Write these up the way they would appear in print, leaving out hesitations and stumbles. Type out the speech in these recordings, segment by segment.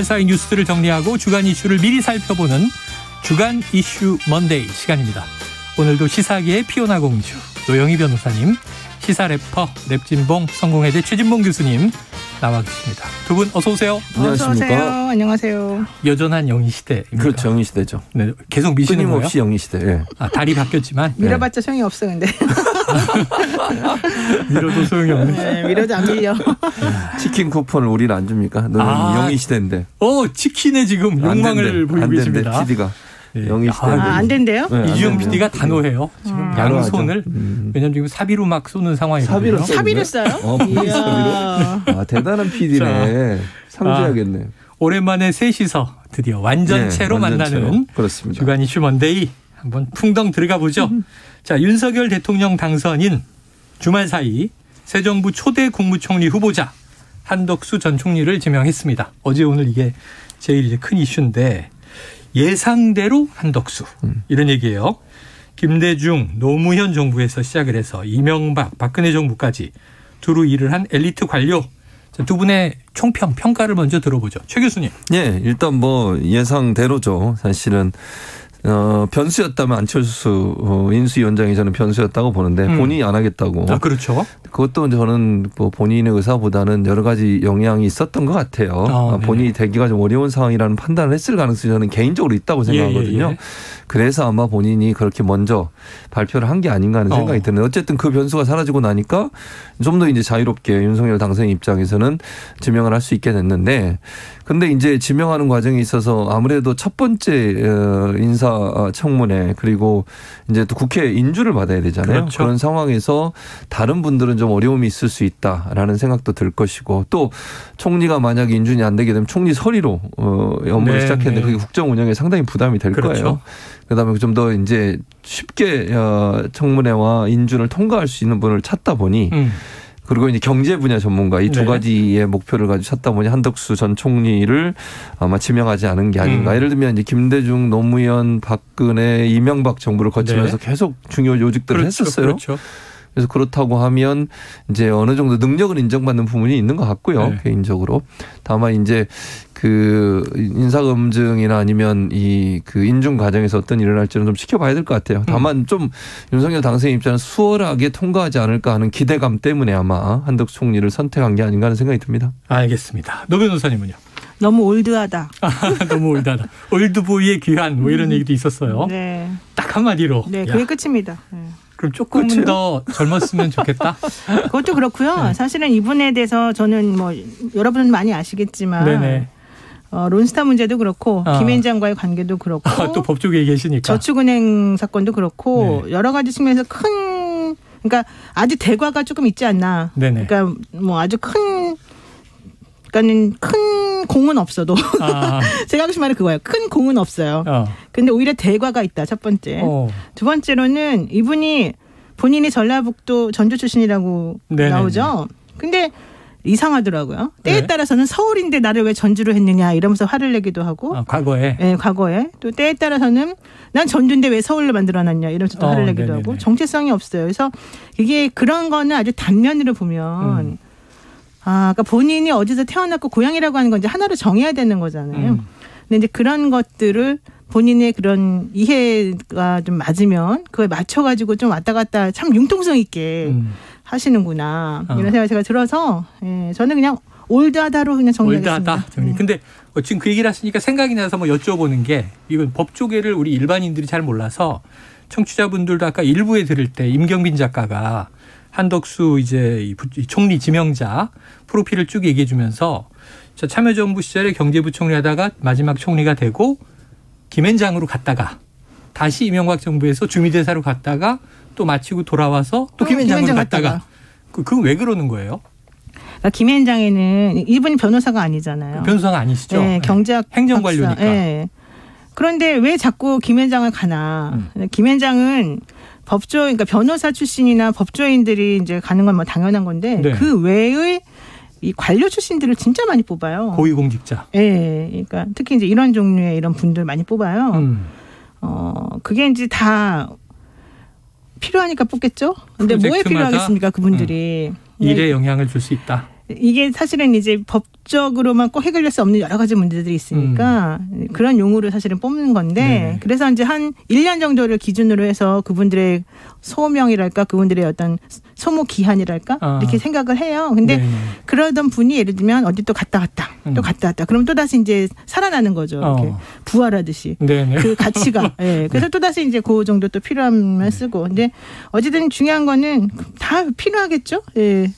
사이 뉴스를 정리하고 주간 이슈를 미리 살펴보는 주간 이슈 먼데이 시간입니다. 오늘도 시사계의 피오나 공주 노영희 변호사님, 시사 래퍼 랩진봉 성공회대 최진봉 교수님 나와 계십니다. 두 분 어서 오세요. 안녕하십니까. 안녕하세요. 여전한 영희 시대입니다. 그렇죠. 영희 시대죠. 네, 계속 미시는 거예요? 끊임없이 영희 시대. 예. 아, 달이 바뀌었지만 밀어봤자 소용이 없어 근데. 밀어도 소용이 없네. 네, 밀어도 안 밀려. 치킨 쿠폰을 우리는 안 줍니까? 너는 영희 시대인데. 치킨에 지금 욕망을 보이고 계십니다. PD가. 네. 영희 시대. 안 된대요? 네, 이주영 PD가 단호해요. 지금 양손을. 왜냐면 지금 사비로 막 쏘는 상황이거든요. 사비를 써요? 사비로? 대단한 PD네. 상주해야겠네. 오랜만에 셋이서 드디어 완전체로 만나는 그렇습니다. 주간 이슈 먼데이 한번 풍덩 들어가 보죠. 자, 윤석열 대통령 당선인 주말 사이 새 정부 초대 국무총리 후보자 한덕수 전 총리를 지명했습니다. 어제 오늘 이게 제일 이제 큰 이슈인데 예상대로 한덕수 이런 얘기예요. 김대중, 노무현 정부에서 시작을 해서 이명박, 박근혜 정부까지 두루 일을 한 엘리트 관료. 자, 두 분의 평가를 먼저 들어보죠. 최 교수님. 예, 일단 뭐 예상대로죠. 사실은 변수였다면 안철수 인수위원장이 저는 변수였다고 보는데 본인이 안 하겠다고. 아, 그렇죠. 그것도 저는 뭐 본인의 의사보다는 여러 가지 영향이 있었던 것 같아요. 본인이 되기가 좀 어려운 상황이라는 판단을 했을 가능성이 저는 개인적으로 있다고 생각하거든요. 예. 그래서 아마 본인이 그렇게 먼저 발표를 한 게 아닌가 하는 생각이 드는데 어쨌든 그 변수가 사라지고 나니까 좀 더 이제 자유롭게 윤석열 당선인 입장에서는 지명을 할 수 있게 됐는데 근데 이제 지명하는 과정에 있어서 아무래도 첫 번째 인사청문회 그리고 이제 또 국회 인주를 받아야 되잖아요. 그렇죠. 그런 상황에서 다른 분들은 좀 어려움이 있을 수 있다라는 생각도 들 것이고 또 총리가 만약에 인준이 안 되게 되면 총리 서리로 업무를 시작했는데 그게 국정 운영에 상당히 부담이 될 거예요. 그다음에 좀 더 이제 쉽게 청문회와 인준을 통과할 수 있는 분을 찾다 보니 그리고 이제 경제 분야 전문가 이 두 가지의 목표를 가지고 찾다 보니 한덕수 전 총리를 아마 지명하지 않은 게 아닌가. 예를 들면 이제 김대중, 노무현, 박근혜, 이명박 정부를 거치면서 계속 중요 요직들을 했었어요. 그렇죠. 그래서 그렇다고 하면 이제 어느 정도 능력을 인정받는 부분이 있는 것 같고요. 개인적으로. 다만 이제 그 인사검증이나 아니면 그 인준 과정에서 어떤 일을 할지는 좀 지켜봐야 될 것 같아요. 다만 좀 윤석열 당선인 입장은 수월하게 통과하지 않을까 하는 기대감 때문에 아마 한덕수 총리를 선택한 게 아닌가 하는 생각이 듭니다. 알겠습니다. 노 변호사님은요? 너무 올드하다. 너무 올드하다. 올드보이의 귀한 뭐 이런 얘기도 있었어요. 네. 딱 한마디로. 네, 그게 끝입니다. 네. 그럼 조금 더 젊었으면 좋겠다. 그것도 그렇고요. 사실은 이분에 대해서 저는 뭐 여러분은 많이 아시겠지만 론스타 문제도 그렇고 김앤장과의 관계도 그렇고 또 법조계에 계시니까 저축은행 사건도 그렇고 여러 가지 측면에서 그러니까 아주 대과가 조금 있지 않나. 그러니까 뭐 아주 그러니까는 큰 공은 없어도 제가 하고 싶은 말은 그거예요. 큰 공은 없어요. 근데 오히려 대과가 있다. 첫 번째. 두 번째로는 이분이 본인이 전라북도 전주 출신이라고 나오죠. 근데 이상하더라고요. 때에 따라서는 서울인데 나를 왜 전주로 했느냐 이러면서 화를 내기도 하고. 과거에. 네, 과거에. 또 때에 따라서는 난 전주인데 왜 서울로 만들어놨냐 이러면서 또 화를 내기도 하고. 정체성이 없어요. 그래서 이게 그런 거는 아주 단면으로 보면 그러니까 본인이 어디서 태어났고 고향이라고 하는 건 이제 하나로 정해야 되는 거잖아요. 근데 이제 그런 것들을 본인의 그런 이해가 좀 맞으면 그거에 맞춰가지고 좀 왔다 갔다 참 융통성 있게 하시는구나. 이런 생각이 제가 들어서 저는 그냥 올드하다로 그냥 정리하겠습니다. 올드하다. 근데 지금 그 얘기를 하시니까 생각이 나서 뭐 여쭤보는 게 이건 법조계를 우리 일반인들이 잘 몰라서 청취자분들도 아까 일부에 들을 때 임경빈 작가가 한덕수 이제 총리 지명자 프로필을 쭉 얘기해 주면서 참여정부 시절에 경제부총리 하다가 마지막 총리가 되고 김앤장으로 갔다가 다시 이명박 정부에서 주미대사로 갔다가 또 마치고 돌아와서 또 김앤장으로 갔다가 그건 왜 그러는 거예요? 그러니까 김앤장에는 이분이 변호사가 아니잖아요. 변호사가 아니시죠? 네, 경제학 행정관료니까. 네. 그런데 왜 자꾸 김앤장을 가나? 김앤장은 그러니까 변호사 출신이나 법조인들이 이제 가는 건 뭐 당연한 건데 그 외의 이 관료 출신들을 진짜 많이 뽑아요. 고위공직자. 네, 그러니까 특히 이제 이런 종류의 이런 분들 많이 뽑아요. 그게 이제 다 필요하니까 뽑겠죠. 근데 뭐에 필요하겠습니까, 그분들이? 일에 영향을 줄 수 있다. 이게 사실은 이제 법적으로만 꼭 해결될 수 없는 여러 가지 문제들이 있으니까 그런 용어를 사실은 뽑는 건데 네. 그래서 이제 한 1년 정도를 기준으로 해서 그분들의 소명이랄까 그분들의 어떤 소모 기한이랄까 이렇게 생각을 해요. 근데 네네. 그러던 분이 예를 들면 어디 또 갔다 왔다. 또 갔다 왔다. 그럼 또다시 이제 살아나는 거죠. 이렇게 부활하듯이. 네네. 그 가치가. 네. 그래서 또다시 이제 그 정도 또 필요하면 쓰고. 근데 어쨌든 중요한 거는 다 필요하겠죠. 예.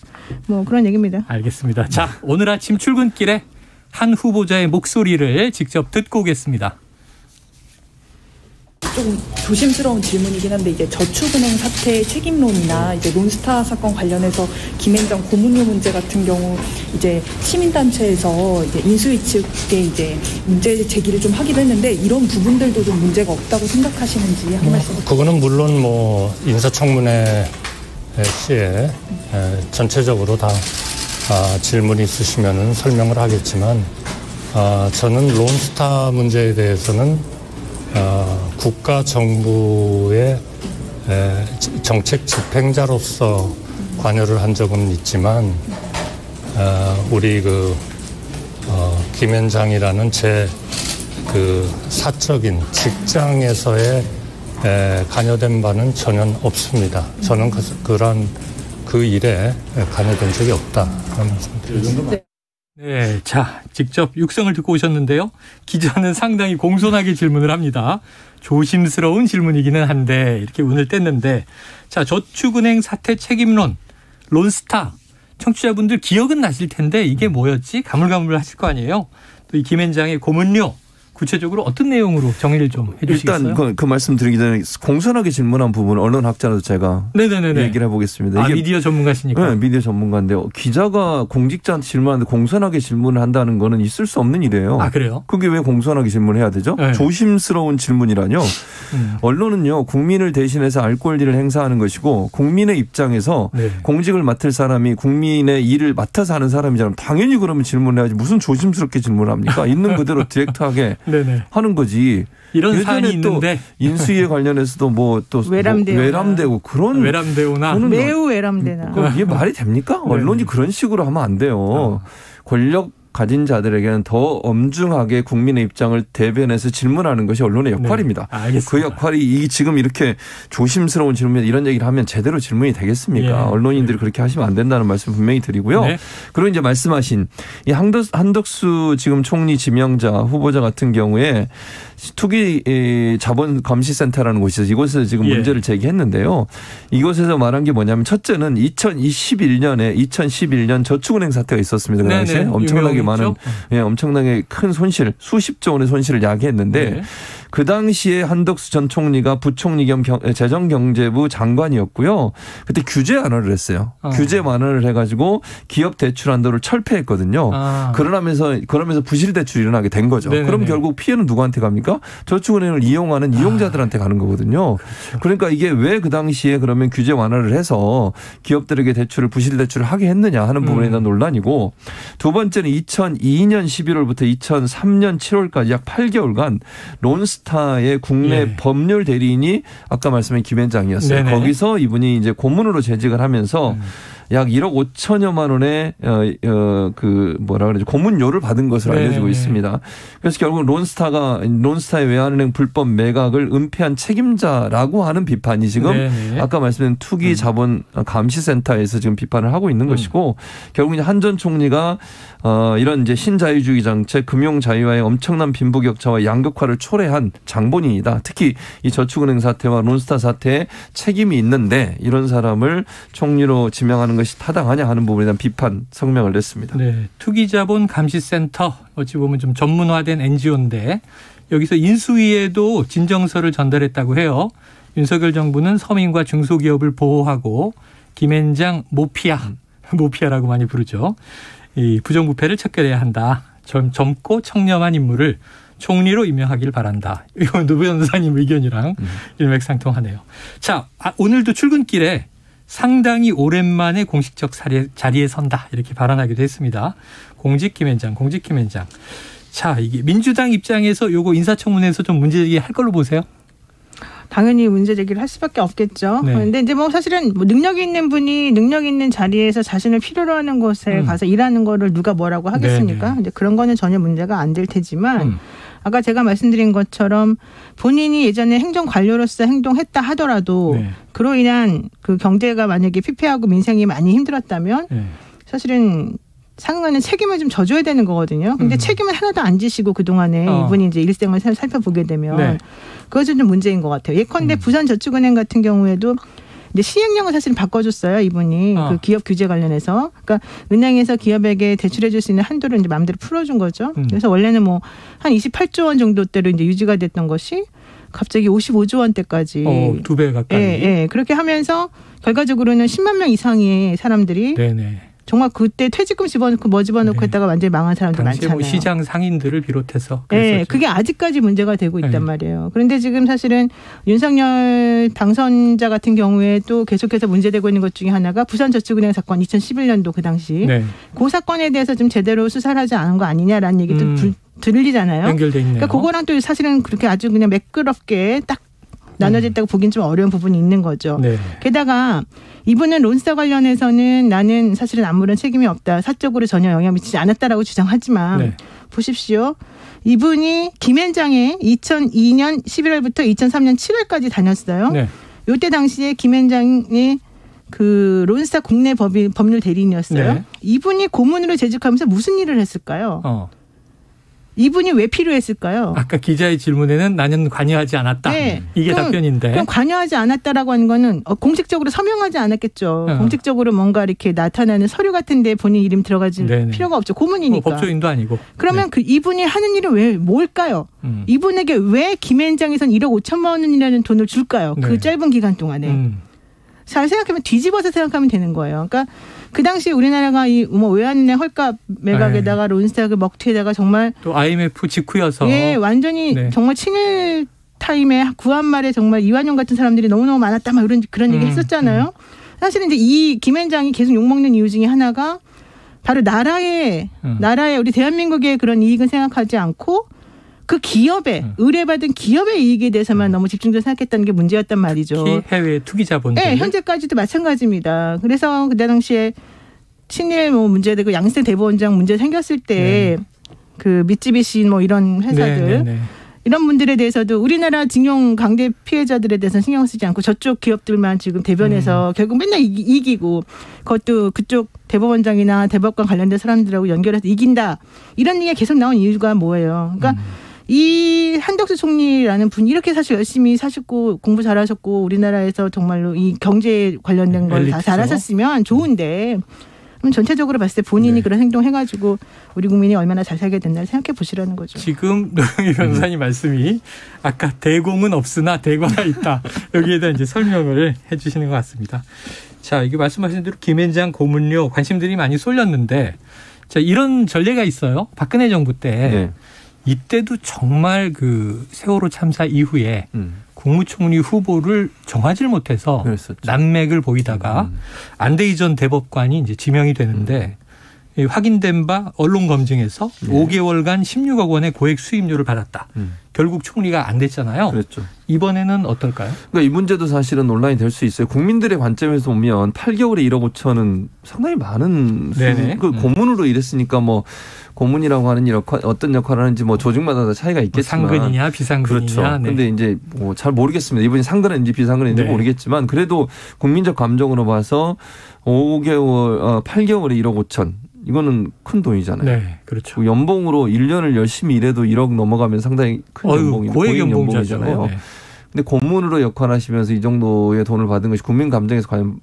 뭐 그런 얘기입니다. 알겠습니다. 자, 오늘 아침 출근길에 한 후보자의 목소리를 직접 듣고 오겠습니다. 좀 조심스러운 질문이긴 한데 이제 저축은행 사태 책임론이나 이제 론스타 사건 관련해서 김앤장 고문료 문제 같은 경우 이제 시민단체에서 이제 인수위 측에 이제 문제 제기를 좀 하기도 했는데 이런 부분들도 좀 문제가 없다고 생각하시는지 한 말씀. 그거는 물론 뭐 인사청문회 시에 전체적으로 다 질문이 있으시면은 설명을 하겠지만 저는 론스타 문제에 대해서는 국가 정부의 정책 집행자로서 관여를 한 적은 있지만 우리 김앤장이라는 제 사적인 직장에서의 관여된 바는 전혀 없습니다. 저는 그 일에 관여된 적이 없다. 그런 말씀드리겠습니다. 네, 자, 직접 육성을 듣고 오셨는데요. 기자는 상당히 공손하게 질문을 합니다. 조심스러운 질문이기는 한데 이렇게 운을 뗐는데 자, 저축은행 사태 책임론, 론스타 청취자분들 기억은 나실 텐데 이게 뭐였지? 가물가물하실 거 아니에요. 또 이 김앤장의 고문료 구체적으로 어떤 내용으로 정리를 좀 해 주시겠어요? 일단 그 말씀 드리기 전에 공손하게 질문한 부분 언론학자로서 제가 얘기를 해보겠습니다. 이게 미디어 전문가시니까. 네, 미디어 전문가인데요. 기자가 공직자한테 질문하는데 공손하게 질문을 한다는 거는 있을 수 없는 일이에요. 아, 그래요? 그게 왜 공손하게 질문해야 되죠? 네. 조심스러운 질문이라뇨. 언론은요. 국민을 대신해서 알 권리를 행사하는 것이고 국민의 입장에서 네. 공직을 맡을 사람이 국민의 일을 맡아서 하는 사람이잖아요. 당연히 그러면 질문을 해야지 무슨 조심스럽게 질문을 합니까? 있는 그대로 디렉트하게 하는 거지. 이런 사안이 있는데 인수위에 관련해서도 뭐 또 외람되고 그런 외람되오나 매우 외람되나 이게 말이 됩니까? 언론이 그런 식으로 하면 안 돼요. 권력 가진 자들에게는 더 엄중하게 국민의 입장을 대변해서 질문하는 것이 언론의 역할입니다. 네. 알겠습니다. 그 역할이 지금 이렇게 조심스러운 질문 이런 얘기를 하면 제대로 질문이 되겠습니까? 예. 언론인들이 그렇게 하시면 안 된다는 말씀 분명히 드리고요. 네. 그리고 이제 말씀하신 이 한덕수 지금 총리 지명자 후보자 같은 경우에 투기 자본 감시센터라는 곳이 있어서 이곳에서 지금 문제를 제기했는데요. 이곳에서 말한 게 뭐냐면 첫째는 2011년 저축은행 사태가 있었습니다. 그 당시에 엄청나게 많은 엄청나게 큰 손실 수십조 원의 손실을 야기했는데 그 당시에 한덕수 전 총리가 부총리 겸 재정경제부 장관이었고요. 그때 규제 완화를 했어요. 규제 완화를 해가지고 기업 대출 한도를 철폐했거든요. 그러면서 부실 대출이 일어나게 된 거죠. 네네네. 그럼 결국 피해는 누구한테 갑니까? 저축은행을 이용하는 이용자들한테 가는 거거든요. 그렇죠. 그러니까 이게 왜 그 당시에 그러면 규제 완화를 해서 기업들에게 부실 대출을 하게 했느냐 하는 부분에 대한 논란이고 두 번째는 2002년 11월부터 2003년 7월까지 약 8개월간 론스타의 국내 법률 대리인이 아까 말씀한 김앤장이었어요. 네네. 거기서 이분이 이제 고문으로 재직을 하면서 약 1억 5천여만 원의 고문료를 받은 것으로 알려지고 있습니다. 그래서 결국 론스타의 외환은행 불법 매각을 은폐한 책임자라고 하는 비판이 지금 아까 말씀드린 투기 자본 감시센터에서 지금 비판을 하고 있는 것이고 결국 이제 한 전 총리가 이런 이제 신자유주의 정책, 금융 자유화의 엄청난 빈부격차와 양극화를 초래한 장본인이다. 특히 이 저축은행 사태와 론스타 사태에 책임이 있는데 이런 사람을 총리로 지명하는 것이 타당하냐 하는 부분에 대한 비판 성명을 냈습니다. 네, 투기자본 감시센터 어찌 보면 좀 전문화된 NGO인데 여기서 인수위에도 진정서를 전달했다고 해요. 윤석열 정부는 서민과 중소기업을 보호하고 김앤장 모피아라고 많이 부르죠. 이 부정부패를 척결해야 한다. 젊고 청렴한 인물을 총리로 임명하길 바란다. 이건 노 변호사님 의견이랑 일맥상통하네요. 자, 오늘도 출근길에 상당히 오랜만에 공식적 자리에 선다. 이렇게 발언하기도 했습니다. 공직 김앤장. 자, 이게 민주당 입장에서 요거 인사청문회에서 좀 문제제기할 걸로 보세요? 당연히 문제 제기를 할 수밖에 없겠죠. 네. 그런데 이제 뭐 사실은 뭐 능력 있는 분이 능력 있는 자리에서 자신을 필요로 하는 곳에 가서 일하는 거를 누가 뭐라고 하겠습니까? 네네. 이제 그런 거는 전혀 문제가 안 될 테지만 아까 제가 말씀드린 것처럼 본인이 예전에 행정관료로서 행동했다 하더라도 네. 그로 인한 그 경제가 만약에 피폐하고 민생이 많이 힘들었다면 네. 사실은 상관은 책임을 좀 져줘야 되는 거거든요. 근데 책임을 하나도 안 지시고 그동안에 이분이 이제 일생을 살펴보게 되면 네. 그것은 좀 문제인 것 같아요. 예컨대 부산저축은행 같은 경우에도 이제 시행령을 사실은 바꿔줬어요. 이분이 그 기업 규제 관련해서. 그러니까 은행에서 기업에게 대출해줄 수 있는 한도를 이제 마음대로 풀어준 거죠. 그래서 원래는 뭐 한 28조 원 정도대로 이제 유지가 됐던 것이 갑자기 55조 원대까지 2배 가까이. 예. 그렇게 하면서 결과적으로는 10만 명 이상의 사람들이 네네. 정말 그때 퇴직금 집어넣고 뭐 집어넣고 했다가 완전히 망한 사람들 당시에 많잖아요. 뭐 시장 상인들을 비롯해서. 네, 그게 아직까지 문제가 되고 있단 말이에요. 그런데 지금 사실은 윤석열 당선자 같은 경우에 또 계속해서 문제되고 있는 것 중에 하나가 부산저축은행 사건 2011년도 그 당시 그 사건에 대해서 좀 제대로 수사를 하지 않은 거 아니냐라는 얘기도 들리잖아요. 연결돼 있네요. 그러니까 그거랑 또 사실은 그렇게 아주 그냥 매끄럽게 딱 나눠졌다고 보긴 좀 어려운 부분이 있는 거죠. 네. 게다가 이분은 론스타 관련해서는 나는 사실은 아무런 책임이 없다. 사적으로 전혀 영향 미치지 않았다라고 주장하지만 보십시오. 이분이 김앤장에 2002년 11월부터 2003년 7월까지 다녔어요. 이때 당시에 김앤장이 그 론스타 국내 법률 대리인이었어요. 이분이 고문으로 재직하면서 무슨 일을 했을까요? 이분이 왜 필요했을까요? 아까 기자의 질문에는 나는 관여하지 않았다. 이게 답변인데. 그럼 관여하지 않았다라고 하는 거는 공식적으로 서명하지 않았겠죠. 공식적으로 뭔가 이렇게 나타나는 서류 같은 데 본인 이름 들어가지 필요가 없죠. 고문이니까. 법조인도 아니고. 그러면 그 이분이 하는 일은 뭘까요? 이분에게 왜 김앤장에선 1억 5천만 원이라는 돈을 줄까요? 그 짧은 기간 동안에. 잘 생각하면 뒤집어서 생각하면 되는 거예요. 그러니까 그 당시에 우리나라가 이 뭐 외환은행 헐값 매각에다가 론스타 그 먹튀에다가 정말 또 IMF 직후여서 완전히 정말 친일 타임에 구한 말에 정말 이완용 같은 사람들이 너무너무 많았다 막 그런 얘기 했었잖아요. 사실은 이제 이 김앤장이 계속 욕먹는 이유 중에 하나가 바로 나라의 우리 대한민국의 그런 이익은 생각하지 않고 그 기업에 의뢰받은 기업의 이익에 대해서만 너무 집중적으로 생각했다는 게 문제였단 말이죠. 특히 해외 투기자본들. 네, 현재까지도 마찬가지입니다. 그래서 그때 당시에 친일 뭐 문제되고 양승 대법원장 문제 생겼을 때 그 미쯔비시 뭐 이런 회사들 이런 분들에 대해서도 우리나라 징용 강제 피해자들에 대해서는 신경 쓰지 않고 저쪽 기업들만 지금 대변해서 결국 맨날 이기고 그것도 그쪽 대법원장이나 대법관 관련된 사람들하고 연결해서 이긴다. 이런 얘기가 계속 나온 이유가 뭐예요? 그러니까 이 한덕수 총리라는 분이 이렇게 사실 열심히 사셨고 공부 잘하셨고 우리나라에서 정말로 이 경제 관련된 걸 다 잘하셨으면 좋은데 그럼 전체적으로 봤을 때 본인이 그런 행동해가지고 우리 국민이 얼마나 잘 살게 됐나 생각해 보시라는 거죠. 지금 노영희 변호사님 말씀이 아까 대공은 없으나 대과가 있다. 여기에 대한 이제 설명을 해 주시는 것 같습니다. 자, 이게 말씀하신 대로 김앤장 고문료 관심들이 많이 쏠렸는데 자, 이런 전례가 있어요. 박근혜 정부 때. 이때도 정말 그 세월호 참사 이후에 국무총리 후보를 정하지 못해서 난맥을 보이다가 안대희 전 대법관이 이제 지명이 되는데 확인된 바 언론 검증에서 5개월간 16억 원의 고액 수임료를 받았다. 결국 총리가 안 됐잖아요. 그렇죠. 이번에는 어떨까요? 그러니까 이 문제도 사실은 논란이 될 수 있어요. 국민들의 관점에서 보면 8개월에 1억 5천은 상당히 많은 그 고문으로 일했으니까 뭐 고문이라고 하는 어떤 역할을 하는지 뭐 조직마다 다 차이가 있겠지만 상근이냐 비상근이냐. 그렇죠. 그런데 이제 뭐 잘 모르겠습니다. 이분이 상근인지 비상근인지 모르겠지만 그래도 국민적 감정으로 봐서 8개월에 1억 5천. 이거는 큰 돈이잖아요. 네, 그렇죠. 연봉으로 1년을 열심히 일해도 1억 넘어가면 상당히 큰 고액 연봉이잖아요. 근데 고문으로 역할하시면서 이 정도의 돈을 받은 것이 국민 감정에서 과연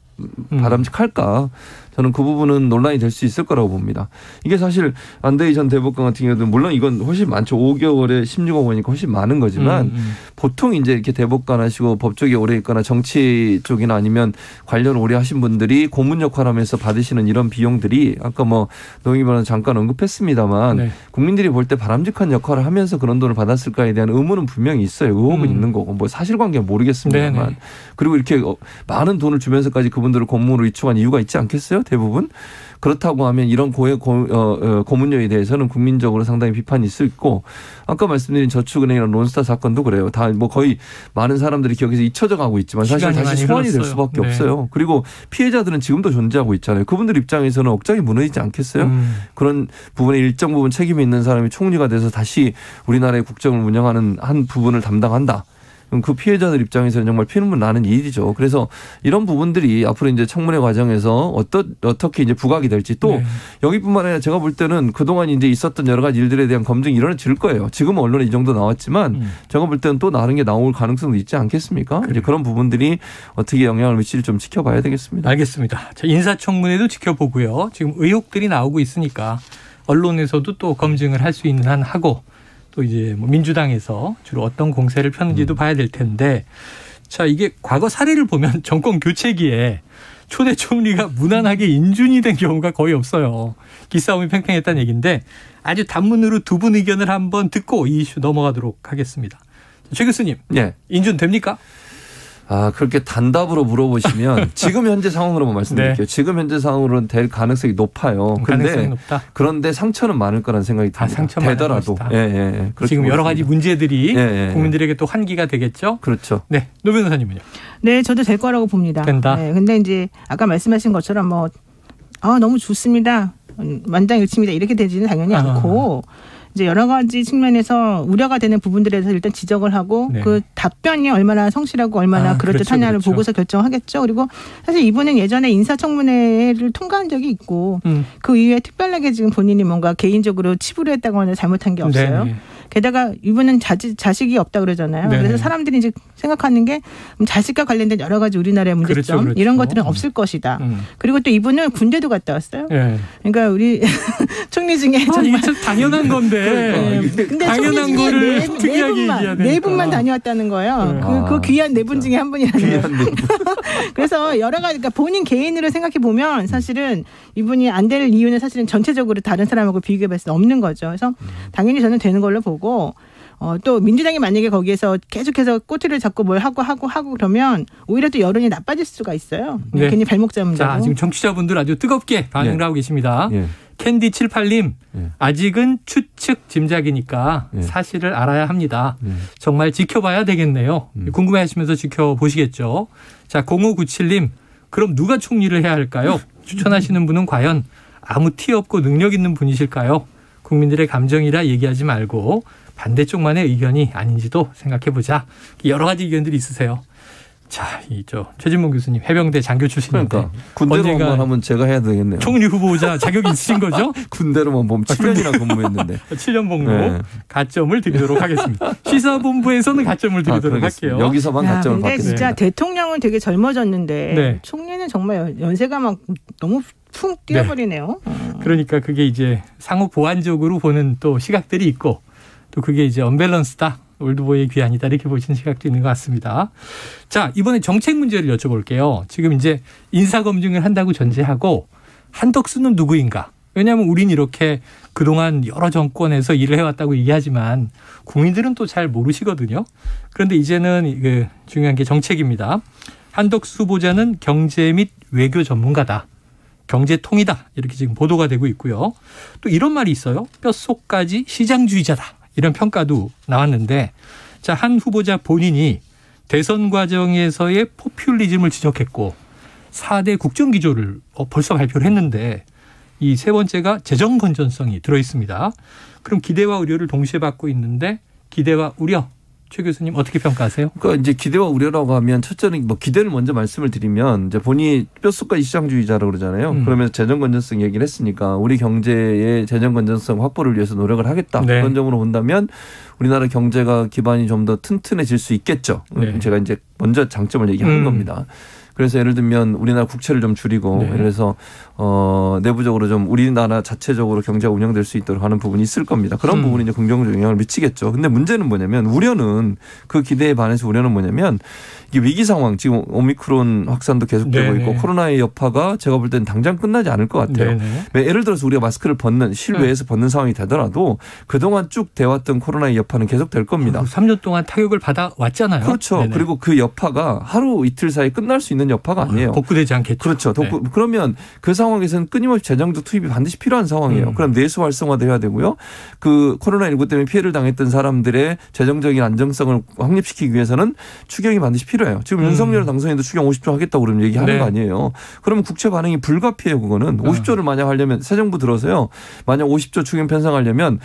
바람직할까? 저는 그 부분은 논란이 될 수 있을 거라고 봅니다. 이게 사실 안대희 전 대법관 같은 경우도 물론 이건 훨씬 많죠. 5개월에 16억 원이니까 훨씬 많은 거지만 보통 이제 이렇게 대법관 하시고 법 쪽에 오래 있거나 정치 쪽이나 아니면 관련 오래 하신 분들이 고문 역할하면서 받으시는 이런 비용들이 아까 뭐 노영희 변호사 잠깐 언급했습니다만 국민들이 볼 때 바람직한 역할을 하면서 그런 돈을 받았을까에 대한 의문은 분명히 있어요. 의혹은 있는 거고 뭐 사실관계는 모르겠습니다만 그리고 이렇게 많은 돈을 주면서까지 그분들을 고문으로 위촉한 이유가 있지 않겠어요? 대부분. 그렇다고 하면 이런 고문료에 대해서는 국민적으로 상당히 비판이 있을 수 있고 아까 말씀드린 저축은행이나 론스타 사건도 그래요. 다 뭐 거의 많은 사람들이 기억에서 잊혀져 가고 있지만 사실 다시 소환이 될 수밖에 없어요. 그리고 피해자들은 지금도 존재하고 있잖아요. 그분들 입장에서는 억장이 무너지지 않겠어요? 그런 부분에 일정 부분 책임이 있는 사람이 총리가 돼서 다시 우리나라의 국정을 운영하는 한 부분을 담당한다. 그 피해자들 입장에서는 정말 피눈물 나는 일이죠. 그래서 이런 부분들이 앞으로 이제 청문회 과정에서 어떻게 이제 부각이 될지 또 여기뿐만 아니라 제가 볼 때는 그동안 이제 있었던 여러 가지 일들에 대한 검증이 일어날 거예요. 지금은 언론에 이 정도 나왔지만 제가 볼 때는 또 다른 게 나올 가능성도 있지 않겠습니까? 이제 그런 부분들이 어떻게 영향을 미칠지 좀 지켜봐야 되겠습니다. 알겠습니다. 자, 인사청문회도 지켜보고요. 지금 의혹들이 나오고 있으니까 언론에서도 또 검증을 할 수 있는 한 하고 또 이제 뭐 민주당에서 주로 어떤 공세를 펴는지도 봐야 될 텐데 자 이게 과거 사례를 보면 정권 교체기에 초대 총리가 무난하게 인준이 된 경우가 거의 없어요. 기싸움이 팽팽했다는 얘기인데 아주 단문으로 두 분 의견을 한번 듣고 이 이슈 넘어가도록 하겠습니다. 최 교수님 네. 인준 됩니까? 그렇게 단답으로 물어보시면 지금 현재 상황으로만 말씀드릴게요. 네. 지금 현재 상황으로는 될 가능성이 높아요. 가능성이 높다. 그런데 상처는 많을 거라는 생각이 듭니다. 상처 되더라도. 예. 지금 여러 가지 문제들이 국민들에게 또 환기가 되겠죠. 그렇죠. 네, 노 변호사님은요? 네, 저도 될 거라고 봅니다. 된다. 네, 근데 이제 아까 말씀하신 것처럼 너무 좋습니다. 만장일치입니다. 이렇게 되지는 당연히 않고. 이제 여러 가지 측면에서 우려가 되는 부분들에 대해서 일단 지적을 하고 그 답변이 얼마나 성실하고 얼마나 그럴듯하냐를 보고서 결정하겠죠. 그리고 사실 이분은 예전에 인사청문회를 통과한 적이 있고 그 이후에 특별하게 지금 본인이 뭔가 개인적으로 치부를 했다거나 잘못한 게 없어요. 게다가 이분은 자식이 없다 그러잖아요. 그래서 사람들이 이제 생각하는 게 자식과 관련된 여러 가지 우리나라의 문제점 그렇죠. 이런 것들은 없을 것이다. 그리고 또 이분은 군대도 갔다 왔어요. 그러니까 우리 총리 중에 정말 당연한 건데 근데 당연한 거를 특이하게 얘기해야 되니까. 네 분만 다녀왔다는 거예요. 그 귀한 네 분 중에 한 분이라는 거예요. 그래서 여러 가지 그러니까 본인 개인으로 생각해 보면 사실은 이분이 안 될 이유는 사실은 전체적으로 다른 사람하고 비교해 봤을 때 없는 거죠. 그래서 당연히 저는 되는 걸로 보고 또 민주당이 만약에 거기에서 계속해서 꼬투리를 잡고 뭘 하고 그러면 오히려 또 여론이 나빠질 수가 있어요. 네. 괜히 발목 잡는다고. 자, 지금 청취자분들 아주 뜨겁게 반응을 하고 계십니다. 캔디78님 아직은 추측 짐작이니까 사실을 알아야 합니다. 정말 지켜봐야 되겠네요. 궁금해하시면서 지켜보시겠죠. 자, 0597님 그럼 누가 총리를 해야 할까요? 추천하시는 분은 과연 아무 티 없고 능력 있는 분이실까요? 국민들의 감정이라 얘기하지 말고 반대쪽만의 의견이 아닌지도 생각해보자. 여러 가지 의견들이 있으세요. 자, 최진봉 교수님 해병대 장교 출신인데 그러니까 군대로 한번 하면 제가 해야 되겠네요. 총리 후보자 자격이 있으신 거죠? 군대로만 보면 7년이나 근무했는데. 7년 복무 가점을 드리도록 하겠습니다. 시사본부에서는 가점을 드리도록 할게요. 여기서만 가점을 근데 받겠습니다. 진짜 대통령은 되게 젊어졌는데 총리는 정말 연세가 막 너무 푹 뛰어버리네요. 그러니까 그게 이제 상호 보완적으로 보는 또 시각들이 있고 또 그게 이제 언밸런스다. 올드보이의 귀환이다 이렇게 보시는 시각도 있는 것 같습니다. 자, 이번에 정책 문제를 여쭤볼게요. 지금 이제 인사검증을 한다고 전제하고 한덕수는 누구인가? 왜냐하면 우린 이렇게 그동안 여러 정권에서 일을 해왔다고 얘기하지만 국민들은 또 잘 모르시거든요. 그런데 이제는 중요한 게 정책입니다. 한덕수 후보자는 경제 및 외교 전문가다. 경제통이다. 이렇게 지금 보도가 되고 있고요. 또 이런 말이 있어요. 뼛속까지 시장주의자다. 이런 평가도 나왔는데 자, 한 후보자 본인이 대선 과정에서의 포퓰리즘을 지적했고 4대 국정기조를 벌써 발표를 했는데 이 세 번째가 재정 건전성이 들어있습니다. 그럼 기대와 우려를 동시에 받고 있는데 기대와 우려 최 교수님 어떻게 평가하세요? 그러니까 이제 기대와 우려라고 하면 첫째는 기대를 먼저 말씀을 드리면 이제 본인이 뼛속까지 시장주의자라고 그러잖아요. 그러면서 재정 건전성 얘기를 했으니까 우리 경제의 재정 건전성 확보를 위해서 노력을 하겠다. 그런 점으로 본다면 우리나라 경제가 기반이 좀 더 튼튼해질 수 있겠죠. 제가 이제 먼저 장점을 얘기하는 겁니다. 그래서 예를 들면 우리나라 국채를 좀 줄이고 그래서 내부적으로 좀 우리나라 자체적으로 경제가 운영될 수 있도록 하는 부분이 있을 겁니다. 그런 부분이 이제 긍정적 영향을 미치겠죠. 근데 문제는 뭐냐면 우려는 그 기대에 반해서 우려는 뭐냐면 이게 위기 상황 지금 오미크론 확산도 계속되고 있고 코로나의 여파가 제가 볼 때는 당장 끝나지 않을 것 같아요. 예를 들어서 우리가 마스크를 벗는 실외에서 벗는 상황이 되더라도 그동안 쭉 돼왔던 코로나의 여파는 계속될 겁니다. 3년 동안 타격을 받아왔잖아요. 그렇죠. 그리고 그 여파가 하루 이틀 사이에 끝날 수 있는 있는 여파가 아니에요. 복구되지 않겠죠. 그렇죠. 그러면 그 상황에서는 끊임없이 재정적 투입이 반드시 필요한 상황이에요. 그럼 내수 활성화도 해야 되고요. 그 코로나19 때문에 피해를 당했던 사람들의 재정적인 안정성을 확립시키기 위해서는 추경이 반드시 필요해요. 지금 윤석열 당선인도 추경 50조 하겠다고 그러면 얘기하는 거 아니에요. 그러면 국채 반응이 불가피해요. 그거는 50조를 만약 하려면 새 정부 들어서요. 만약 50조 추경 편성하려면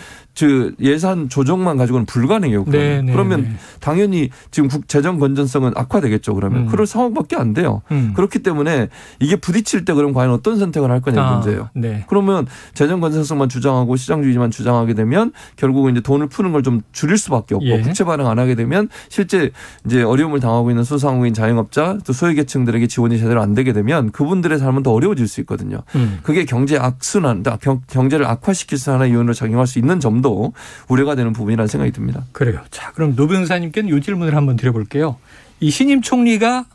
예산 조정만 가지고는 불가능해요. 그러면 당연히 지금 재정 건전성은 악화되겠죠. 그러면 그럴 상황밖에 안 돼요. 그렇기 때문에 이게 부딪힐 때 그럼 과연 어떤 선택을 할 거냐 문제예요. 그러면 재정 건전성만 주장하고 시장주의만 주장하게 되면 결국은 이제 돈을 푸는 걸 좀 줄일 수밖에 없고 국채 반응 안 하게 되면 실제 이제 어려움을 당하고 있는 소상공인 자영업자 또 소외계층들에게 지원이 제대로 안 되게 되면 그분들의 삶은 더 어려워질 수 있거든요. 그게 경제 악순환, 경제를 악화시킬 수 하나의 요인으로 작용할 수 있는 점도 우려가 되는 부분이라는 생각이 듭니다. 그래요. 자, 그럼 노 변호사님께는 이 질문을 한번 드려볼게요. 이 신임 총리가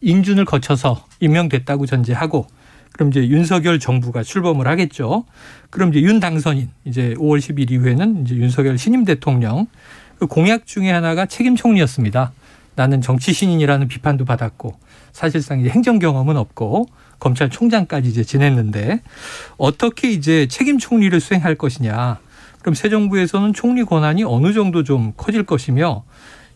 인준을 거쳐서 임명됐다고 전제하고 그럼 이제 윤석열 정부가 출범을 하겠죠. 그럼 이제 윤 당선인 이제 5월 10일 이후에는 이제 윤석열 신임 대통령 그 공약 중에 하나가 책임 총리였습니다. 나는 정치 신인이라는 비판도 받았고 사실상 이제 행정 경험은 없고 검찰총장까지 이제 지냈는데 어떻게 이제 책임 총리를 수행할 것이냐. 그럼 새 정부에서는 총리 권한이 어느 정도 좀 커질 것이며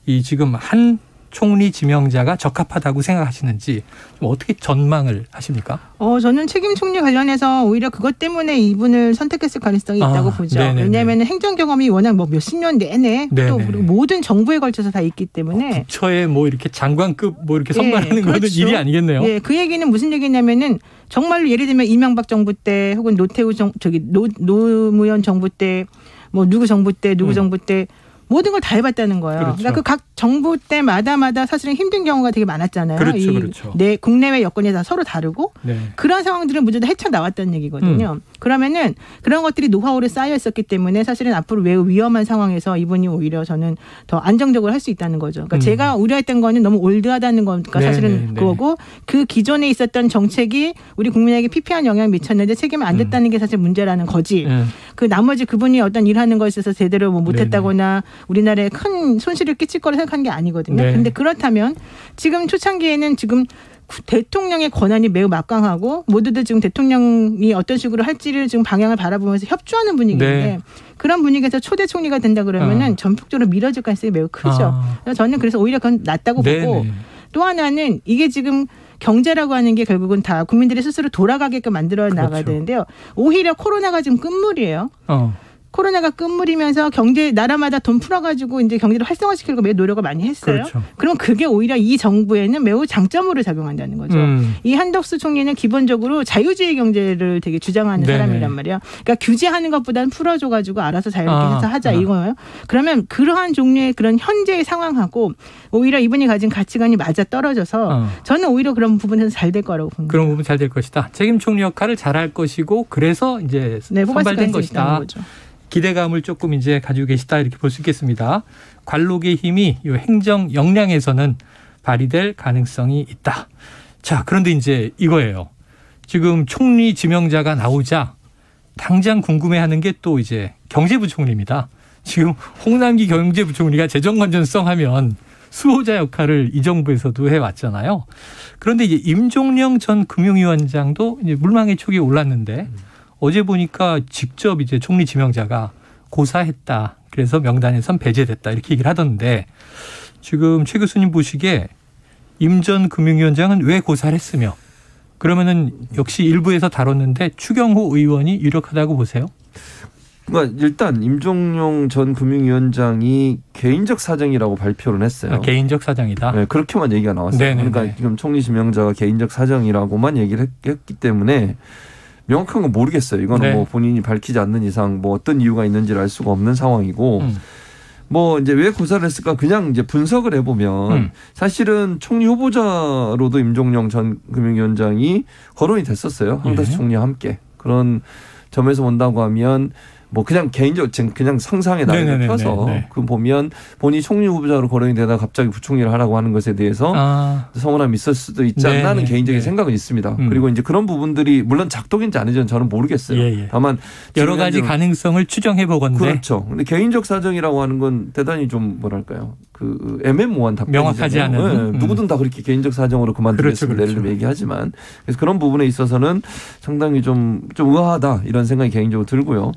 이 지금 한 총리 지명자가 적합하다고 생각하시는지 좀 어떻게 전망을 하십니까? 저는 책임 총리 관련해서 오히려 그것 때문에 이분을 선택했을 가능성이 있다고 보죠. 왜냐하면 행정 경험이 워낙 뭐 몇십 년 내내 또 그리고 모든 정부에 걸쳐서 다 있기 때문에 부처에 뭐 이렇게 장관급 뭐 이렇게 선발하는 거는 일이 아니겠네요. 그 얘기는 무슨 얘기냐면은 정말로 예를 들면 이명박 정부 때 혹은 노무현 정부 때 뭐 누구 정부 때 모든 걸 다 해봤다는 거예요. 그렇죠. 그러니까 그 각 정부 때마다 사실은 힘든 경우가 되게 많았잖아요. 그렇죠. 국내외 여건이 다 서로 다르고 그런 상황들은 모두 다 헤쳐나왔다는 얘기거든요. 그러면은 그런 것들이 노하우로 쌓여 있었기 때문에 사실은 앞으로 매우 위험한 상황에서 이분이 오히려 저는 더 안정적으로 할 수 있다는 거죠. 그러니까 제가 우려했던 거는 너무 올드하다는 거니까 사실은 그거고 그 기존에 있었던 정책이 우리 국민에게 피폐한 영향을 미쳤는데 책임을 안 졌다는 게 사실 문제라는 거지. 그 나머지 그분이 어떤 일하는 것에 있어서 제대로 못했다거나 우리나라에 큰 손실을 끼칠 거라 생각한 게 아니거든요. 그런데 그렇다면 지금 초창기에는 지금 대통령의 권한이 매우 막강하고 모두들 지금 대통령이 어떤 식으로 할지를 지금 방향을 바라보면서 협조하는 분위기인데 그런 분위기에서 초대 총리가 된다 그러면은 전폭적으로 밀어질 가능성이 매우 크죠. 그래서 저는 그래서 오히려 그건 낫다고 보고 또 하나는 이게 지금 경제라고 하는 게 결국은 다 국민들이 스스로 돌아가게끔 만들어 나가야 되는데요. 오히려 코로나가 지금 끝물이에요. 코로나가 끝물이면서 경제 나라마다 돈 풀어가지고 이제 경제를 활성화시키려고 매우 노력을 많이 했어요. 그럼 그게 오히려 이 정부에는 매우 장점으로 작용한다는 거죠. 이 한덕수 총리는 기본적으로 자유주의 경제를 되게 주장하는 사람이란 말이에요. 그러니까 규제하는 것보다는 풀어줘가지고 알아서 자유롭게 해서 하자 이거예요. 그러면 그러한 종류의 그런 현재의 상황하고 오히려 이분이 가진 가치관이 맞아 떨어져서 저는 오히려 그런 부분에서 잘 될 거라고 봅니다. 그런 부분 잘 될 것이다. 책임 총리 역할을 잘할 것이고 그래서 이제 선발된 것이다. 기대감을 조금 이제 가지고 계시다 이렇게 볼 수 있겠습니다. 관록의 힘이 이 행정 역량에서는 발휘될 가능성이 있다. 자, 그런데 이제 이거예요. 지금 총리 지명자가 나오자 당장 궁금해하는 게 또 이제 경제부총리입니다. 지금 홍남기 경제부총리가 재정건전성 하면 수호자 역할을 이 정부에서도 해왔잖아요. 그런데 이제 임종영 전 금융위원장도 이제 물망의 촉이 올랐는데 어제 보니까 직접 이제 총리 지명자가 고사했다. 그래서 명단에선 배제됐다. 이렇게 얘기를 하던데 지금 최 교수님 보시기에 임 전 금융위원장은 왜 고사를 했으며 그러면은 역시 일부에서 다뤘는데 추경호 의원이 유력하다고 보세요? 그러니까 일단 임종용 전 금융위원장이 개인적 사정이라고 발표를 했어요. 개인적 사정이다. 네, 그렇게만 얘기가 나왔어요. 그러니까 지금 총리 지명자가 개인적 사정이라고만 얘기를 했기 때문에 명확한 건 모르겠어요. 이거는 뭐 본인이 밝히지 않는 이상 뭐 어떤 이유가 있는지를 알 수가 없는 상황이고 뭐 이제 왜 고사를 했을까 그냥 이제 분석을 해보면 사실은 총리 후보자로도 임종영 전 금융위원장이 거론이 됐었어요. 한덕수 총리와 함께. 그런 점에서 본다고 하면 뭐 그냥 개인적 그냥 상상의 나이를 펴서 그 보면 본인이 총리 후보자로 거론이 되다가 갑자기 부총리를 하라고 하는 것에 대해서 서운함이 있을 수도 있지 않나 하는 개인적인 생각은 있습니다. 그리고 이제 그런 부분들이 물론 작동인지 아닌지는 저는 모르겠어요. 다만 여러 가지 가능성을 추정해 보건데 그렇죠. 근데 개인적 사정이라고 하는 건 대단히 좀 뭐랄까요. 그 애매모호한 답변이잖아요. 명확하지 않은. 누구든 다 그렇게 개인적 사정으로 그만두겠습니다. 그렇죠. 예를 들면 얘기하지만 그래서 그런 부분에 있어서는 상당히 좀 의아하다 이런 생각이 개인적으로 들고요.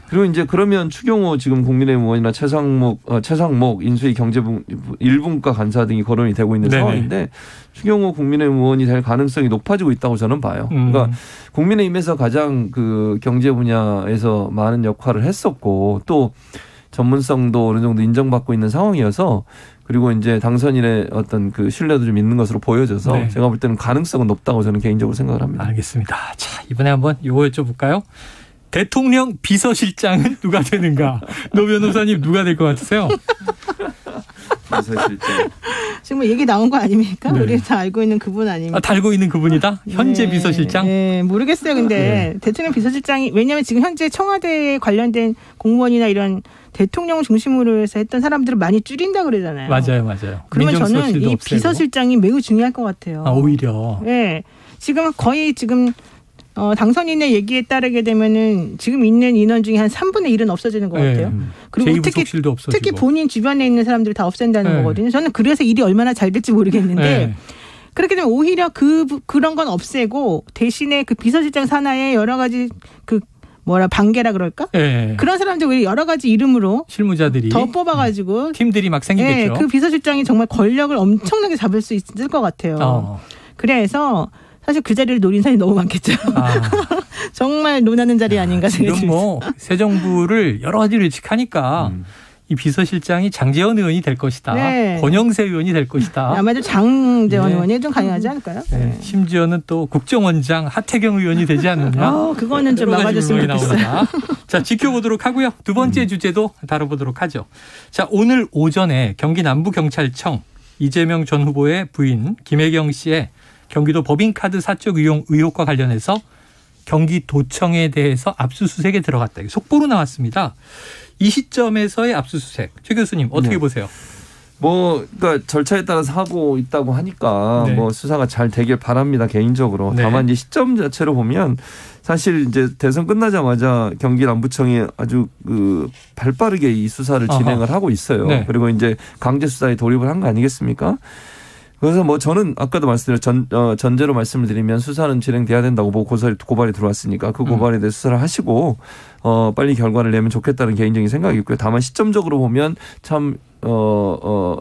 그리고 이제 그러면 추경호 지금 국민의힘 의원이나 최상목 인수위 경제부 1분과 간사 등이 거론이 되고 있는 네네. 상황인데 추경호 국민의힘 의원이 될 가능성이 높아지고 있다고 저는 봐요. 그러니까 국민의힘에서 가장 그 경제 분야에서 많은 역할을 했었고 또 전문성도 어느 정도 인정받고 있는 상황이어서 그리고 이제 당선인의 어떤 그 신뢰도 좀 있는 것으로 보여져서 네. 제가 볼 때는 가능성은 높다고 저는 개인적으로 생각을 합니다. 알겠습니다. 자, 이번에 한번 요거 여쭤볼까요? 대통령 비서실장은 누가 되는가? 노 변호사님 누가 될 것 같으세요? 비서실장. 지금 얘기 나온 거 아닙니까? 네. 우리 다 알고 있는 그분 아닙니까? 달고 있는 그분이다? 현재 네. 비서실장? 네, 모르겠어요. 근데 대통령 비서실장이 왜냐하면 지금 현재 청와대에 관련된 공무원이나 이런 대통령 중심으로 해서 했던 사람들을 많이 줄인다 그러잖아요. 맞아요. 그러면 저는 민정수석실도 이 없애고. 비서실장이 매우 중요할 것 같아요. 오히려. 네, 지금 거의 당선인의 얘기에 따르게 되면은 지금 있는 인원 중에 한 3분의 1은 없어지는 것 같아요. 그리고 제2부속실도 없어지고. 특히 본인 주변에 있는 사람들을 다 없앤다는 네. 거거든요. 저는 그래서 일이 얼마나 잘 될지 모르겠는데 네. 그렇게 되면 오히려 그런 건 없애고 대신에 그 비서실장 산하에 여러 가지 반계라 그럴까? 네. 그런 사람들 여러 가지 이름으로 실무자들이 더 뽑아가지고 팀들이 막 생기겠죠. 네, 그 비서실장이 정말 권력을 엄청나게 잡을 수 있을 것 같아요. 그래서 사실 그 자리를 노린 사람이 너무 많겠죠. 정말 논하는 자리 아닌가 생각이 지금 새 정부를 여러 가지로 예측하니까 이 비서실장이 장제원 의원이 될 것이다. 네. 권영세 의원이 될 것이다. 아마도 장제원 의원이 좀 가능하지 않을까요? 네. 심지어는 또 국정원장 하태경 의원이 되지 않느냐. 그거는 좀 막아줬으면 좋겠어요. 자, 지켜보도록 하고요. 두 번째 주제도 다뤄보도록 하죠. 자, 오늘 오전에 경기 남부경찰청 이재명 전 후보의 부인 김혜경 씨의 경기도 법인카드 사적 이용 의혹과 관련해서 경기도청에 대해서 압수수색에 들어갔다. 속보로 나왔습니다. 이 시점에서의 압수수색. 최 교수님 어떻게 보세요? 그러니까 절차에 따라서 하고 있다고 하니까 네. 수사가 잘 되길 바랍니다. 개인적으로. 네. 다만 이제 시점 자체로 보면 사실 이제 대선 끝나자마자 경기 남부청이 아주 발빠르게 이 수사를 진행을 하고 있어요. 네. 그리고 이제 강제 수사에 돌입을 한 거 아니겠습니까? 그래서 저는 아까도 말씀드렸죠. 전제로 말씀을 드리면 수사는 진행돼야 된다고 보고 고발이 들어왔으니까 그 고발에 대해 수사를 하시고 빨리 결과를 내면 좋겠다는 개인적인 생각이 있고요. 다만 시점적으로 보면 참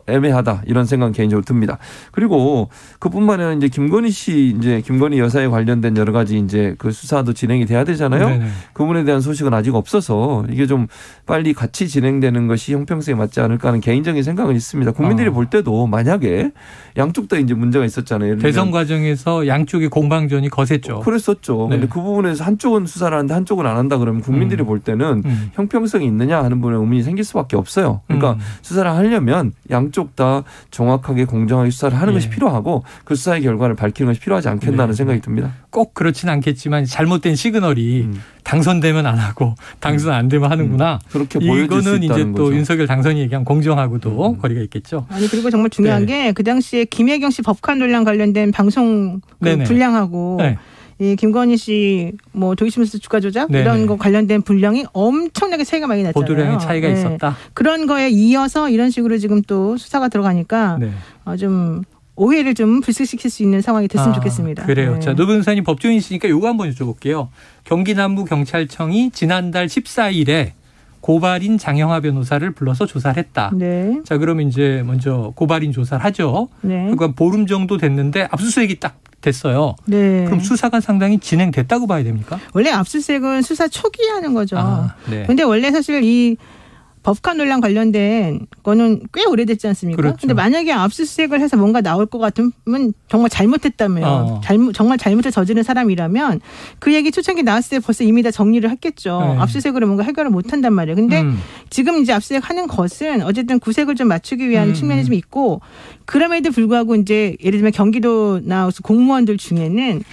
애매하다 이런 생각은 개인적으로 듭니다. 그리고 그뿐만 아니라 이제 김건희 여사에 관련된 여러 가지 이제 그 수사도 진행이 돼야 되잖아요. 네네. 그 부분에 대한 소식은 아직 없어서 이게 좀 빨리 같이 진행되는 것이 형평성에 맞지 않을까 하는 개인적인 생각은 있습니다. 국민들이 볼 때도 만약에 양쪽 다 이제 문제가 있었잖아요. 대선 과정에서 양쪽의 공방전이 거셌죠. 그랬었죠. 네. 근데 그 부분에서 한쪽은 수사를 하는데 한쪽은 안 한다 그러면 국민들이 볼 때는 형평성이 있느냐 하는 부분에 의문이 생길 수밖에 없어요. 그러니까 수사를 하려면 양쪽 다 정확하게 공정하게 수사를 하는 것이 필요하고 그 수사의 결과를 밝히는 것이 필요하지 않겠나 하는 생각이 듭니다. 꼭 그렇진 않겠지만 잘못된 시그널이 당선되면 안 하고 당선 안 되면 하는구나. 그렇게 보여질 수 이거는 있다는 이제 또 거죠. 윤석열 당선이 얘기한 공정하고도 거리가 있겠죠. 아니 그리고 정말 중요한 게 그 당시에 김혜경 씨 법관 논란 관련된 방송 분량하고 네. 이 김건희 씨 도이치모스 주가 조작 네네. 이런 거 관련된 분량이 엄청나게 차이가 많이 났잖아요. 보도량의 차이가 네. 있었다. 그런 거에 이어서 이런 식으로 지금 또 수사가 들어가니까 네. 좀 오해를 좀 불식시킬 수 있는 상황이 됐으면 좋겠습니다. 그래요. 네. 자, 노 변호사님 법조인이시니까 요거 한번 여쭤볼게요. 경기남부경찰청이 지난달 14일에 고발인 장영하 변호사를 불러서 조사를 했다. 네. 자, 그럼 이제 먼저 고발인 조사를 하죠. 네. 그러니까 보름 정도 됐는데 압수수색이 딱 됐어요. 네. 그럼 수사가 상당히 진행됐다고 봐야 됩니까? 원래 압수수색은 수사 초기에 하는 거죠. 네. 근데 원래 사실 이 법관 논란 관련된 거는 꽤 오래됐지 않습니까? 그렇죠. 근데 만약에 압수수색을 해서 뭔가 나올 것 같으면 정말 잘못했다면 정말 잘못을 저지른 사람이라면 그 얘기 초창기 나왔을 때 벌써 이미 다 정리를 했겠죠. 네. 압수수색으로 뭔가 해결을 못한단 말이에요. 근데 지금 이제 압수수색하는 것은 어쨌든 구색을 좀 맞추기 위한 측면이 좀 있고 그럼에도 불구하고 이제 예를 들면 경기도나 공무원들 중에는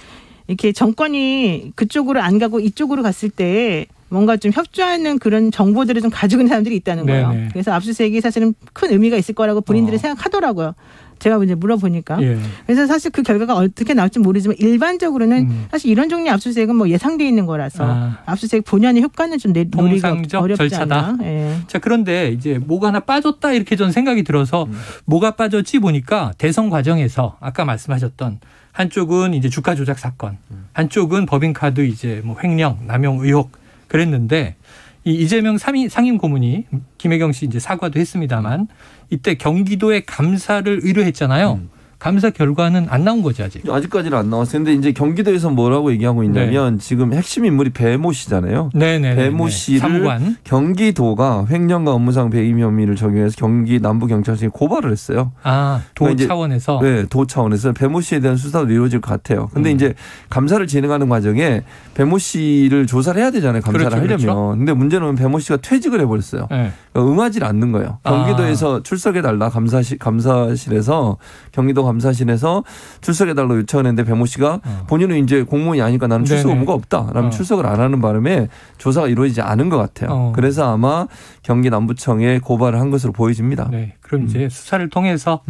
이렇게 정권이 그쪽으로 안 가고 이쪽으로 갔을 때 뭔가 좀 협조하는 그런 정보들을 좀 가지고 있는 사람들이 있다는 거예요. 네네. 그래서 압수수색이 사실은 큰 의미가 있을 거라고 본인들이 생각하더라고요. 제가 이제 물어보니까. 예. 그래서 사실 그 결과가 어떻게 나올지 모르지만 일반적으로는 사실 이런 종류의 압수수색은 뭐 예상돼 있는 거라서 압수수색 본연의 효과는 좀 노리가 어렵지 절차다. 않나. 예. 자, 그런데 이제 뭐가 하나 빠졌다 이렇게 전 생각이 들어서 뭐가 빠졌지 보니까 대선 과정에서 아까 말씀하셨던 한쪽은 이제 주가 조작 사건, 한쪽은 법인카드 이제 뭐 횡령, 남용 의혹 그랬는데 이 이재명 상임 고문이 김혜경 씨 이제 사과도 했습니다만 이때 경기도에 감사를 의뢰했잖아요. 감사 결과는 안 나온 거죠, 아직. 아직까지는 안 나왔어요. 근데 이제 경기도에서 뭐라고 얘기하고 있냐면 지금 핵심 인물이 배모 씨잖아요. 네네. 배모 씨를 사무관. 경기도가 횡령과 업무상 배임 혐의를 적용해서 경기 남부경찰청에 고발을 했어요. 아, 도 그러니까 차원에서. 네, 도 차원에서 배모 씨에 대한 수사도 이루어질 것 같아요. 근데 이제 감사를 진행하는 과정에 배모 씨를 조사를 해야 되잖아요. 감사를 그렇죠, 하려면. 그렇죠. 근데 문제는 배모 씨가 퇴직을 해버렸어요. 네. 그러니까 응하지 않는 거예요. 경기도에서 출석해달라 감사실에서 경기도 감사실에서 출석해달라고 요청했는데 배모 씨가 본인은 이제 공무원이 아니까 나는 출석 의무가 없다. 라면 출석을 안 하는 바람에 조사가 이루어지지 않은 것 같아요. 그래서 아마 경기 남부청에 고발을 한 것으로 보여집니다. 네. 그럼 이제 수사를 통해서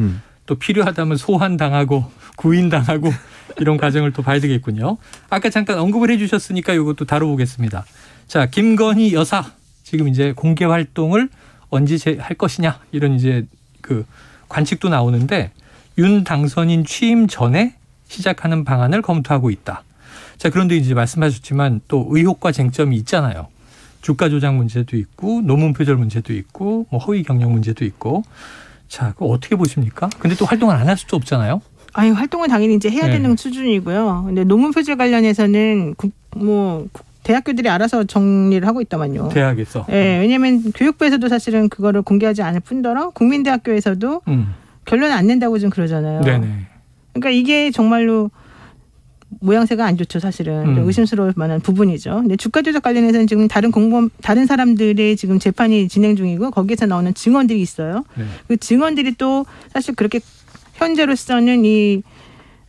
또 필요하다면 소환당하고 구인당하고 이런 과정을 또 봐야 되겠군요. 아까 잠깐 언급을 해 주셨으니까 이것도 다뤄보겠습니다. 자, 김건희 여사 지금 이제 공개 활동을 언제 할 것이냐 이런 이제 그 관측도 나오는데 윤 당선인 취임 전에 시작하는 방안을 검토하고 있다. 자, 그런데 이제 말씀하셨지만 또 의혹과 쟁점이 있잖아요. 주가 조작 문제도 있고 노문 표절 문제도 있고 뭐 허위 경영 문제도 있고. 자, 그거 어떻게 보십니까? 근데 또 활동을 안 할 수도 없잖아요. 아니, 활동은 당연히 이제 해야 되는 수준이고요. 근데 노문 표절 관련해서는 대학교들이 알아서 정리를 하고 있다만요. 대학에서. 네, 왜냐하면 교육부에서도 사실은 그거를 공개하지 않을 뿐더러 국민대학교에서도 결론은 안 낸다고 좀 그러잖아요. 네네. 그러니까 이게 정말로 모양새가 안 좋죠, 사실은. 좀 의심스러울 만한 부분이죠. 근데 주가 조작 관련해서는 지금 다른 사람들의 지금 재판이 진행 중이고 거기에서 나오는 증언들이 있어요. 네. 그 증언들이 또 사실 그렇게 현재로서는 이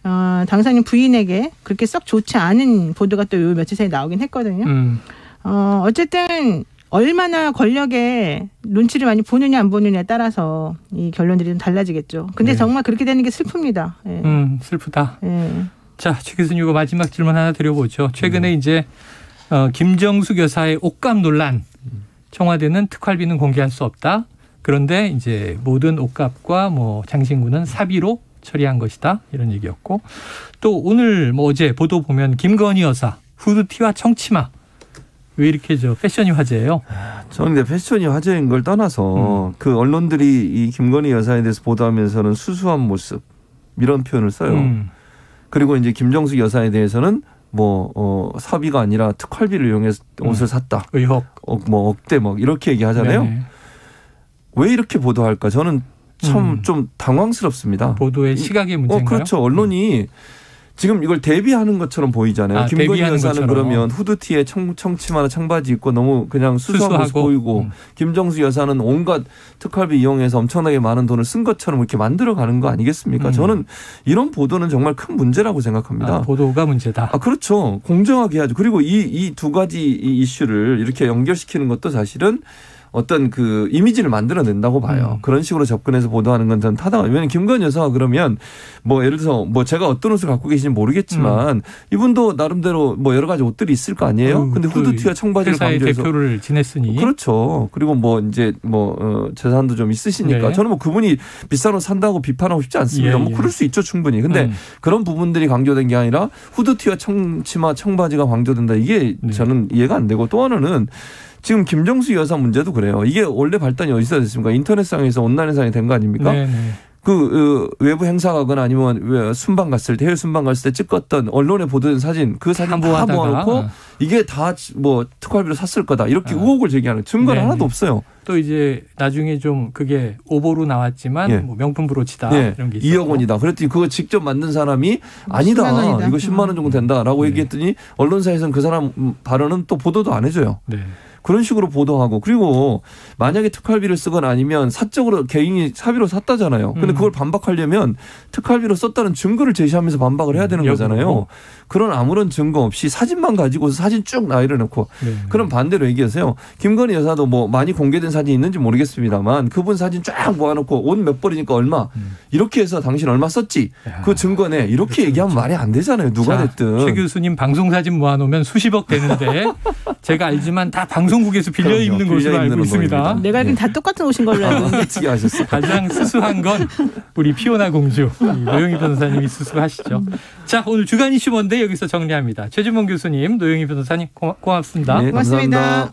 당선인 부인에게 그렇게 썩 좋지 않은 보도가 또 요 며칠 사이에 나오긴 했거든요. 어쨌든 얼마나 권력에 눈치를 많이 보느냐 안 보느냐에 따라서 이 결론들이 좀 달라지겠죠. 근데 정말 그렇게 되는 게 슬픕니다. 예. 슬프다. 예. 자, 최 교수님 이거 마지막 질문 하나 드려보죠. 최근에 이제 김정숙 여사의 옷값 논란. 청와대는 특활비는 공개할 수 없다. 그런데 이제 모든 옷값과 뭐 장신구는 사비로 처리한 것이다. 이런 얘기였고. 또 오늘 뭐 어제 보도 보면 김건희 여사 후드티와 청치마. 왜 이렇게 패션이 화제예요? 저는 근데 패션이 화제인 걸 떠나서 그 언론들이 이 김건희 여사에 대해서 보도하면서는 수수한 모습 이런 표현을 써요. 그리고 이제 김정숙 여사에 대해서는 사비가 아니라 특활비를 이용해서 옷을 샀다. 의혹. 억대 이렇게 얘기하잖아요. 네네. 왜 이렇게 보도할까? 저는 참 좀 당황스럽습니다. 보도의 시각의 문제인가요? 그렇죠. 언론이 지금 이걸 대비하는 것처럼 보이잖아요. 김건희 여사는 것처럼. 그러면 후드티에 청치마나 청바지 입고 너무 그냥 수수한 모습 보이고 김정숙 여사는 온갖 특활비 이용해서 엄청나게 많은 돈을 쓴 것처럼 이렇게 만들어가는 거 아니겠습니까? 저는 이런 보도는 정말 큰 문제라고 생각합니다. 보도가 문제다. 그렇죠. 공정하게 해야죠. 그리고 이 두 가지 이슈를 이렇게 연결시키는 것도 사실은 어떤 그 이미지를 만들어낸다고 봐요. 그런 식으로 접근해서 보도하는 건 저는 타당하다. 왜냐하면 김건희 여사가 그러면 예를 들어서 제가 어떤 옷을 갖고 계신지 모르겠지만 이분도 나름대로 여러 가지 옷들이 있을 거 아니에요. 근데 후드티와 청바지를 강조해서 대표를 지냈으니 그렇죠. 그리고 재산도 좀 있으시니까 저는 그분이 비싼 옷 산다고 비판하고 싶지 않습니다. 그럴 수 있죠, 충분히. 근데 그런 부분들이 강조된 게 아니라 후드티와 청치마, 청바지가 강조된다. 이게 저는 이해가 안 되고 또 하나는. 지금 김정숙 여사 문제도 그래요. 이게 원래 발단이 어디서 됐습니까? 인터넷상에서 온라인상에 된 거 아닙니까? 네네. 외부 행사 가거나 아니면 순방 갔을 때, 해외 순방 갔을 때 찍었던 언론에 보도된 사진, 그 사진 다 모아놓고 이게 다 특활비로 샀을 거다. 이렇게 의혹을 제기하는 증거는 하나도 없어요. 또 이제 나중에 좀 그게 오보로 나왔지만 명품 브로치다. 이런 게 있었고. 2억 원이다. 그랬더니 그거 직접 만든 사람이 아니다. 10만 원이다. 이거 10만 원 정도 된다라고 얘기했더니 언론사에서는 그 사람 발언은 또 보도도 안 해줘요. 네. 그런 식으로 보도하고 그리고 만약에 특활비를 쓰거나 아니면 사적으로 개인이 사비로 샀다잖아요. 근데 그걸 반박하려면 특활비로 썼다는 증거를 제시하면서 반박을 해야 되는 거잖아요. 그런 아무런 증거 없이 사진만 가지고서 사진 쭉 나열해놓고 그럼 반대로 얘기하세요. 김건희 여사도 뭐 많이 공개된 사진이 있는지 모르겠습니다만 그분 사진 쫙 모아놓고 옷 몇 벌이니까 얼마 이렇게 해서 당신 얼마 썼지 그 증거네 이렇게 그렇죠, 얘기하면 그렇죠. 말이 안 되잖아요. 누가 됐든. 최 교수님 방송 사진 모아놓으면 수십억 되는데 제가 알지만 다 방송국에서 빌려 입는 것으로 알고 있습니다. 겁니다. 내가 알기엔 다 똑같은 옷인 걸로 알고 있는데. 하셨어요. 가장 수수한 건 우리 피오나 공주 노영희 변호사님이 수수하시죠. 자, 오늘 주간 이슈 뭔데 여기서 정리합니다. 최진봉 교수님, 노영희 변호사님 고맙습니다. 네, 고맙습니다.